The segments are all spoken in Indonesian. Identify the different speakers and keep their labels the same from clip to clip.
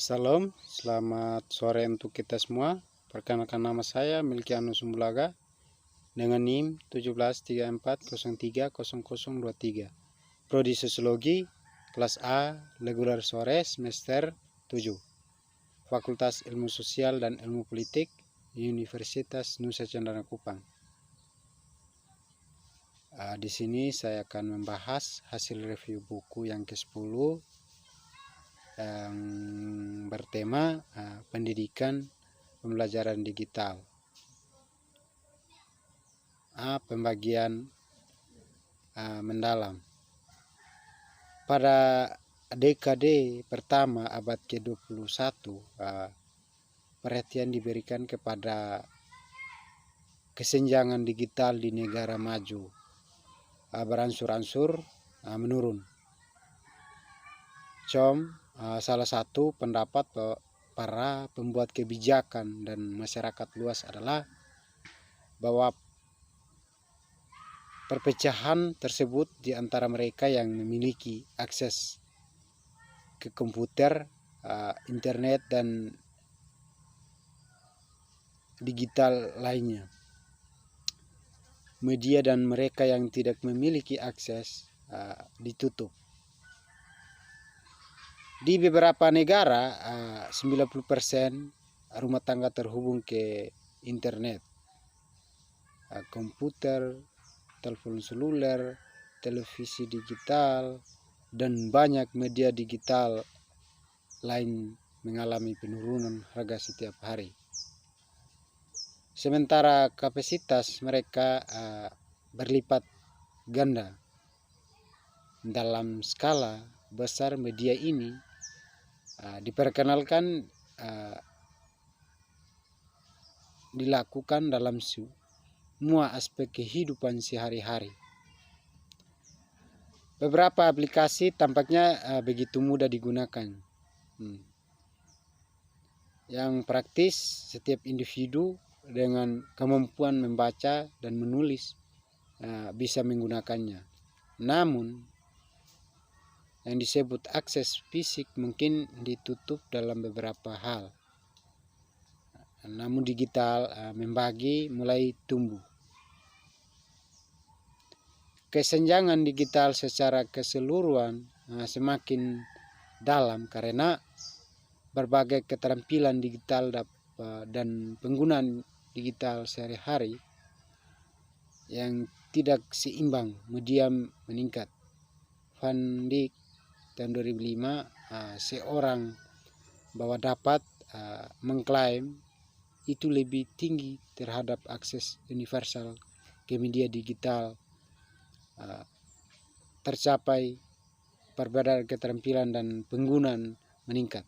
Speaker 1: Salam, selamat sore untuk kita semua. Perkenalkan nama saya Milkianus Sumbulaga dengan NIM 1734030023. Prodi Sosiologi kelas A, reguler sore semester 7. Fakultas Ilmu Sosial dan Ilmu Politik Universitas Nusa Cendana Kupang. Di sini saya akan membahas hasil review buku yang ke-10 yang bertema pendidikan pembelajaran digital. Pembagian mendalam. Pada dekade pertama abad ke-21, perhatian diberikan kepada kesenjangan digital di negara maju beransur-ansur menurun. Salah satu pendapat para pembuat kebijakan dan masyarakat luas adalah bahwa perpecahan tersebut di antara mereka yang memiliki akses ke komputer, internet, dan digital lainnya. Media dan mereka yang tidak memiliki akses ditutup. Di beberapa negara, 90% rumah tangga terhubung ke internet, komputer, telepon seluler, televisi digital, dan banyak media digital lain mengalami penurunan harga setiap hari. Sementara kapasitas mereka berlipat ganda. Dalam skala besar media ini diperkenalkan dilakukan dalam semua aspek kehidupan sehari-hari. Beberapa aplikasi tampaknya begitu mudah digunakan. Yang praktis, setiap individu dengan kemampuan membaca dan menulis bisa menggunakannya. Namun, yang disebut akses fisik mungkin ditutup dalam beberapa hal. Namun digital membagi mulai tumbuh. Kesenjangan digital secara keseluruhan semakin dalam karena berbagai keterampilan digital dan penggunaan digital sehari-hari yang tidak seimbang media meningkat. Van Dijk tahun 2005 seorang bahwa dapat mengklaim itu lebih tinggi terhadap akses universal ke media digital tercapai perbedaan keterampilan dan penggunaan meningkat.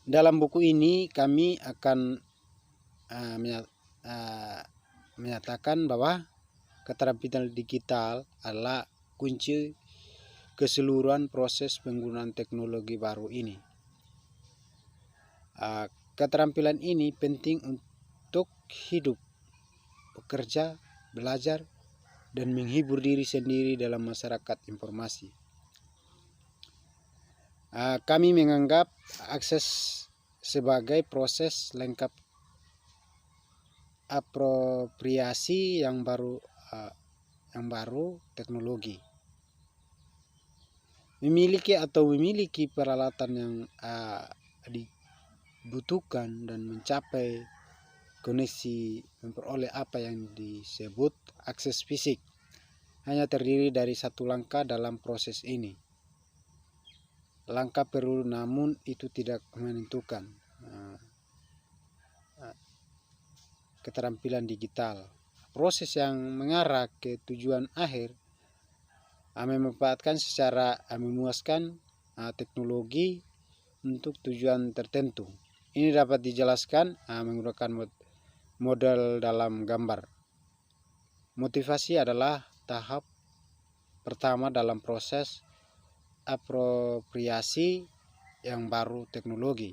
Speaker 1: Dalam buku ini kami akan menyatakan bahwa keterampilan digital adalah kunci keseluruhan proses penggunaan teknologi baru ini. Keterampilan ini penting untuk hidup, bekerja, belajar, dan menghibur diri sendiri dalam masyarakat informasi. Kami menganggap akses sebagai proses lengkap apropriasi yang baru teknologi. Memiliki peralatan yang dibutuhkan dan mencapai koneksi memperoleh apa yang disebut akses fisik hanya terdiri dari satu langkah dalam proses ini. Langkah perlu, namun itu tidak menentukan keterampilan digital. Proses yang mengarah ke tujuan akhir memanfaatkan secara memuaskan teknologi untuk tujuan tertentu. Ini dapat dijelaskan menggunakan model dalam gambar. Motivasi adalah tahap pertama dalam proses apropriasi yang baru teknologi.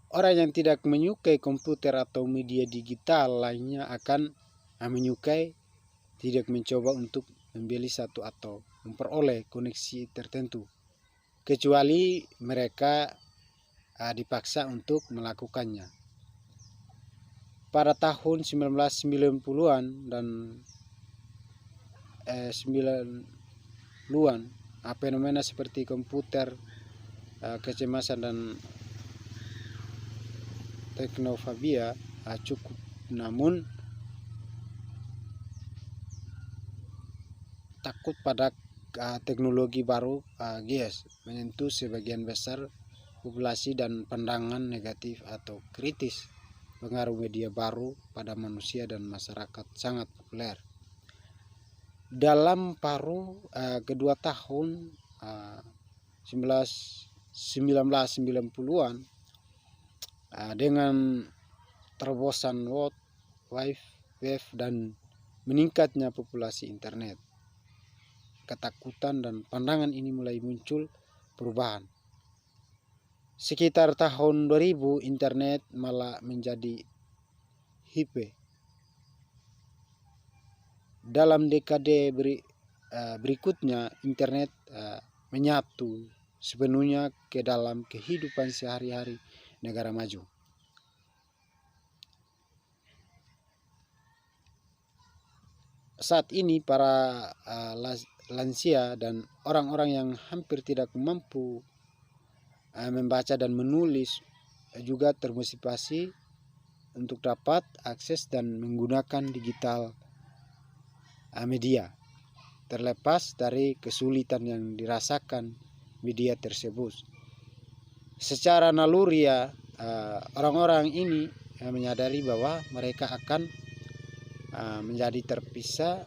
Speaker 1: Orang yang tidak menyukai komputer atau media digital lainnya akan menyukai, tidak mencoba untuk membeli satu atau memperoleh koneksi tertentu, kecuali mereka dipaksa untuk melakukannya. Pada tahun 1990-an dan 90-an, fenomena seperti komputer, kecemasan dan teknofobia cukup, namun takut pada teknologi baru menyentuh sebagian besar populasi, dan pandangan negatif atau kritis pengaruh media baru pada manusia dan masyarakat sangat populer. Dalam paruh kedua tahun 1990-an, dengan terobosan World Wide Web dan meningkatnya populasi internet, ketakutan dan pandangan ini mulai muncul perubahan. Sekitar tahun 2000, internet malah menjadi hype. Dalam dekade berikutnya, internet menyatu sepenuhnya ke dalam kehidupan sehari-hari negara maju. Saat ini para lansia dan orang-orang yang hampir tidak mampu membaca dan menulis juga termotivasi untuk dapat akses dan menggunakan digital media, terlepas dari kesulitan yang dirasakan media tersebut. Secara naluri orang-orang ini menyadari bahwa mereka akan menjadi terpisah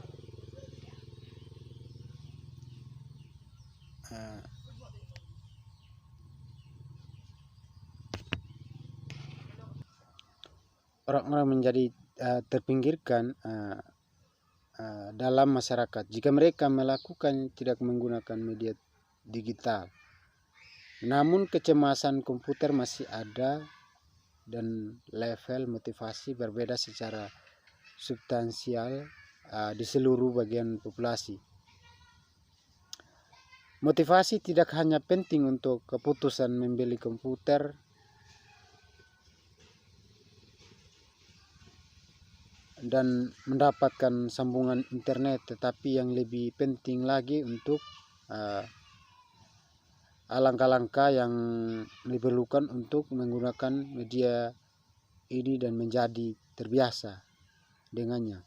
Speaker 1: terpinggirkan dalam masyarakat jika mereka tidak menggunakan media digital. Namun kecemasan komputer masih ada, dan level motivasi berbeda secara substansial di seluruh bagian populasi. Motivasi tidak hanya penting untuk keputusan membeli komputer dan mendapatkan sambungan internet, tetapi yang lebih penting lagi untuk langkah-langkah yang diperlukan untuk menggunakan media ini dan menjadi terbiasa dengannya.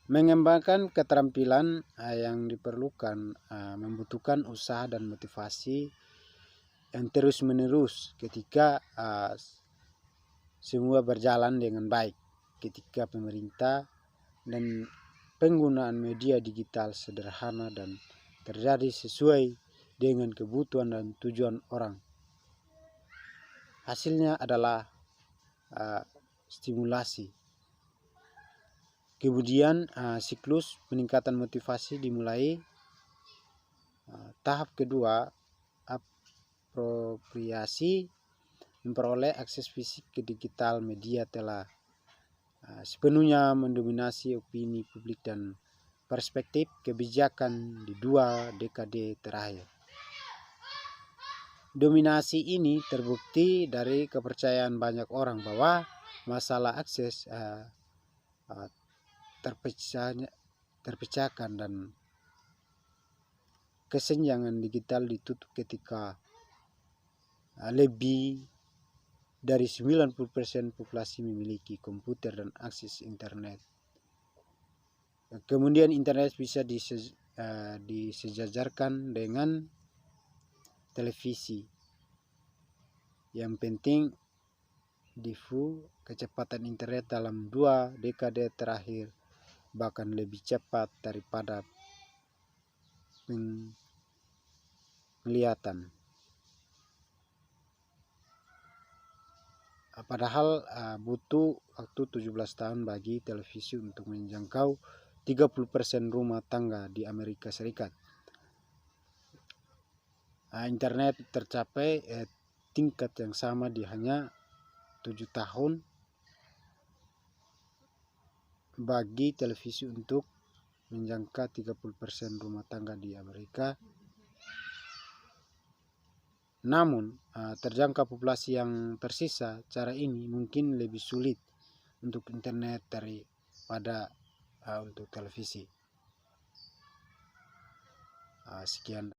Speaker 1: Mengembangkan keterampilan yang diperlukan membutuhkan usaha dan motivasi yang terus-menerus. Ketika semua berjalan dengan baik, ketika pemerintah dan penggunaan media digital sederhana dan terjadi sesuai dengan kebutuhan dan tujuan orang, hasilnya adalah stimulasi. Kemudian siklus peningkatan motivasi dimulai. Tahap kedua, apropriasi. Memperoleh akses fisik ke digital media telah sepenuhnya mendominasi opini publik dan perspektif kebijakan di 2 dekade terakhir. Dominasi ini terbukti dari kepercayaan banyak orang bahwa masalah akses terpecahkan dan kesenjangan digital ditutup ketika lebih dari 90% populasi memiliki komputer dan akses internet. Kemudian internet bisa disejajarkan dengan televisi. Yang penting kecepatan internet dalam 2 dekade terakhir bahkan lebih cepat daripada penglihatan. Padahal butuh waktu 17 tahun bagi televisi untuk menjangkau 30% rumah tangga di Amerika Serikat. Internet tercapai tingkat yang sama di hanya 7 tahun bagi televisi untuk menjangka 30% rumah tangga di Amerika. Namun, terjangka populasi yang tersisa, cara ini mungkin lebih sulit untuk internet daripada untuk televisi. Sekian.